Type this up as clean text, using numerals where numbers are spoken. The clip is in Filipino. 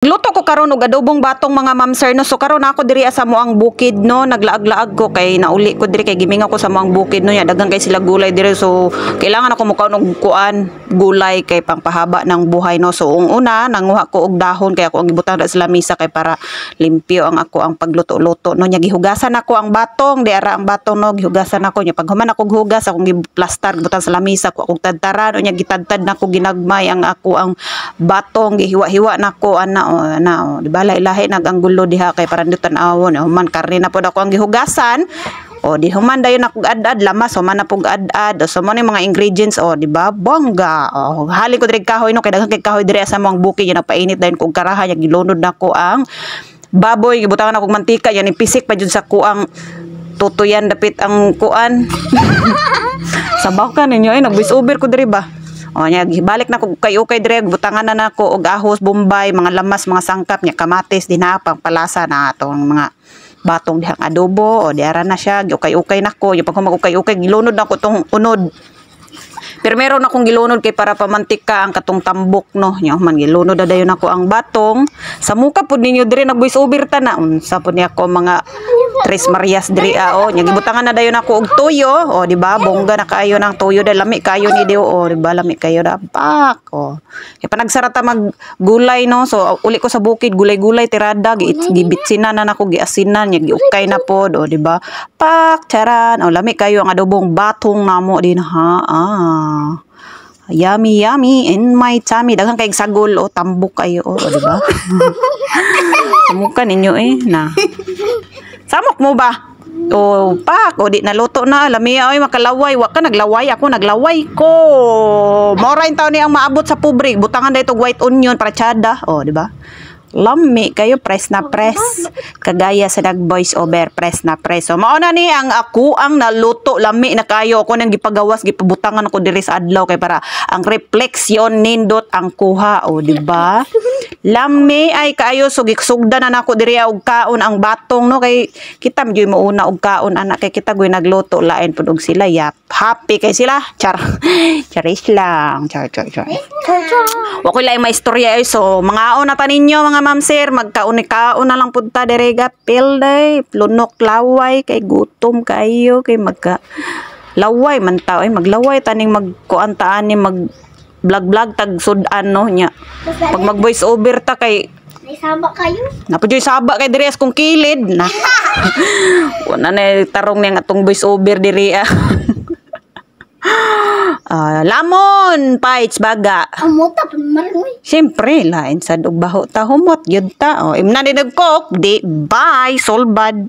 Luto ko karon og adobong batong mga ma'am sir no. So karon ako diri sa moang bukid no, naglaag-laag ko kay nauli ko diri kay gimingaw ko sa moang bukid no ya daghan kay sila gulay diri. So kailangan ako mukaon og kuan gulay kay pangpahaba ng buhay no. So una nanguha ko og dahon kay ako ang gibutang sa lamisa kay para limpyo ang ako ang pagluto-luto no. Nya gihugasan ako ang batong, di ara ang batong no, gihugasan ako nya paghuman ako hugas akong giplastar gibutang sa lamisa ko akong tadtaran nya gitadtad nako ginagmay ang ako ang batong gihiwa-hiwa nako ana di ba lahi naganggulo diha kay para ndutan awon human karne na pod ako ang gihugasan di human dayon ako ad-ad lamas human na pug ad-ad so mo ni mga ingredients di ba bongga hali ko diri kahoy no kay daghan kay kahoy diri sa moang bukid yan napainit dayon kog karaha nya gilunod nako ang baboy gibutangan ako mantika yan ipisik pa jud sa kuang tutuyan dapit ang kuan sabaw ka ninyo nag-voice over ko diri ba. Nya gibalik na ko kay ukay dire butangan na nako og ahos, bombay, mga lamas, mga sangkap nya kamatis dinapang palasa na atong mga batong dihang adobo diara na siya giukay-ukay nako yung pag humag-ukay-ukay gilunod nako tong unod. Pero meron akong gilunod kay para pamantika ang katong tambok no. Nya man gilunod dayon ako ang batong. Sa muka pud ninyo dire nag-voice over ta na unsa pud ni ako mga Tres Marias diri nya gibutangan na dayon ako og tuyo di ba bongga na kaayo nang tuyo dai lami kayo ni dio di ba lami kayo da pak kay panagsarata mag gulay no. So uli ko sa bukid gulay-gulay tirada gibitsinan na nako giasinan nya giukay na pod di ba pak charan lami kayo ang adobong batong namo din ha. Yummy in my tummy daghang kay sagol tambok kayo di ba Samukan ninyo na samok mo ba pak di naluto na lamiya makalaway wa ka naglaway ako naglaway ko mora in taon ni ang maabot sa pobre butangan dayto white onion para tsada di ba lami kayo press na press kagaya sa nag voice over press na press so mao na ni ang ako ang naluto lami na kayo ako nang gipagawas gipabutangan ako diri sa adlaw kay para ang refleksyon nindot ang kuha di ba lami ay kaayo so giksugdan na nako diri og kaon ang batong no kay kita medyo mo una og kaon anak kay kita goy nagluto lain pud og sila happy kay sila charis lang char wa ko lain maistorya so mga na ta ninyo mga ma'am sir magkauni-kaon na lang pud ta diri gapil day lunok laway kay gutom kayo kay magka laway man ta maglaway taning magkuan ta ani mag vlog tag sudan no nya pag mag voice over ta kay saba kayo napujoy saba kay diri as kong kilid na wala na tarong ning atong voice over diri lamon pites baga amuta maroy siyempre lain sad og baho ta humot gyud ta imna din nagcook di bye solbad